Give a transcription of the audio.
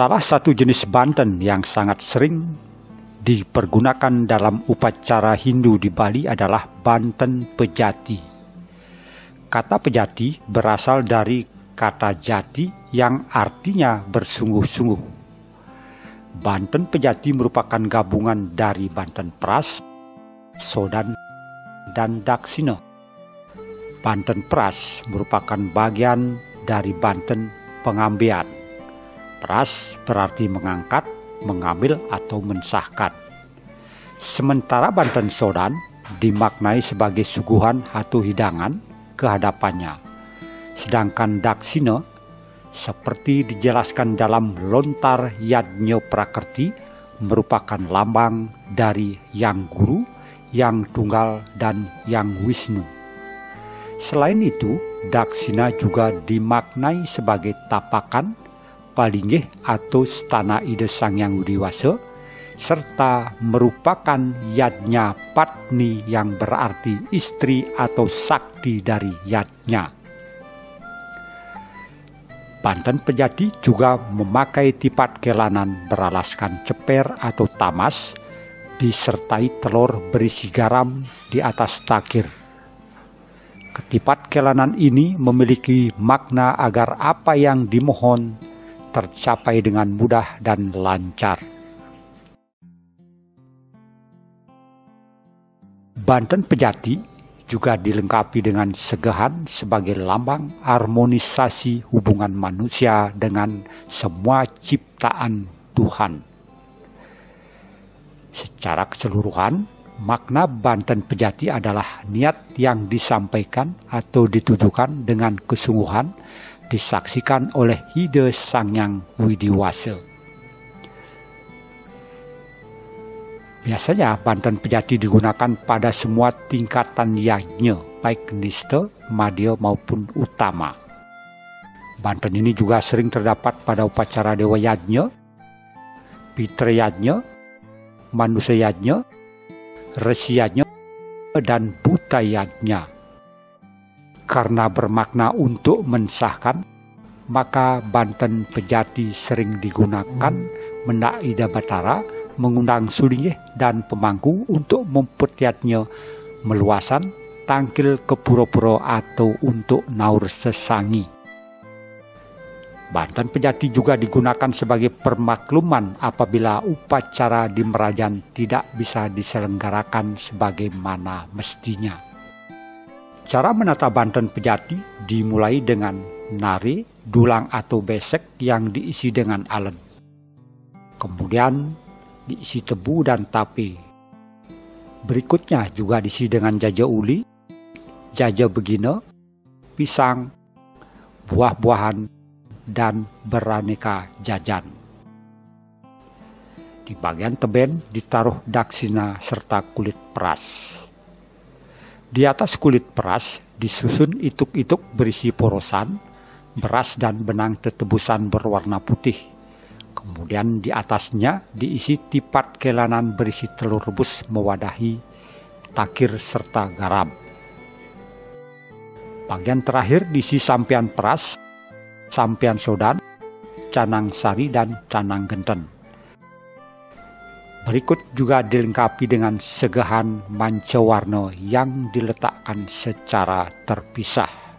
Salah satu jenis banten yang sangat sering dipergunakan dalam upacara Hindu di Bali adalah banten pejati. Kata pejati berasal dari kata jati yang artinya bersungguh-sungguh. Banten pejati merupakan gabungan dari banten pras, sodan, dan daksina. Banten pras merupakan bagian dari banten pengambian. Pras berarti mengangkat, mengambil, atau mensahkan. Sementara banten sodan dimaknai sebagai suguhan atau hidangan ke hadapannya. Sedangkan daksina, seperti dijelaskan dalam Lontar Yadnya Prakerti, merupakan lambang dari Yang Guru, Yang Tunggal, dan Yang Wisnu. Selain itu, daksina juga dimaknai sebagai tapakan, palinggih atau stana ide Sang Yang Widiwasa, serta merupakan yadnya patni yang berarti istri atau sakti dari yadnya. Banten pejati juga memakai tipat kelanan beralaskan ceper atau tamas, disertai telur berisi garam di atas takir. Ketipat kelanan ini memiliki makna agar apa yang dimohon tercapai dengan mudah dan lancar. Banten pejati juga dilengkapi dengan segahan sebagai lambang harmonisasi hubungan manusia dengan semua ciptaan Tuhan. Secara keseluruhan, makna banten pejati adalah niat yang disampaikan atau ditujukan dengan kesungguhan, disaksikan oleh Ide Sang Yang Widiwasa. Biasanya banten pejati digunakan pada semua tingkatan yajna, baik nista, madya maupun utama. Banten ini juga sering terdapat pada upacara dewa yajna, pitra yajna, manusia yajna, resi yajna, dan buta yajna. Karena bermakna untuk mensahkan, maka banten pejati sering digunakan mendak ida batara, mengundang sulinggih dan pemangku untuk mempertiatnya meluasan, tangkil ke pura-pura atau untuk naur sesangi. Banten pejati juga digunakan sebagai permakluman apabila upacara di Merajan tidak bisa diselenggarakan sebagaimana mestinya. Cara menata banten pejati dimulai dengan nari, dulang atau besek yang diisi dengan alen. Kemudian diisi tebu dan tape. Berikutnya juga diisi dengan jaja uli, jaja begina, pisang, buah-buahan, dan beraneka jajan. Di bagian teben ditaruh daksina serta kulit peras. Di atas kulit peras disusun ituk-ituk berisi porosan, beras dan benang tetebusan berwarna putih. Kemudian di atasnya diisi tipat kelanan berisi telur rebus mewadahi takir serta garam. Bagian terakhir diisi sampian peras, sampian sodan, canang sari, dan canang genten. Berikut juga dilengkapi dengan segahan manca warna yang diletakkan secara terpisah.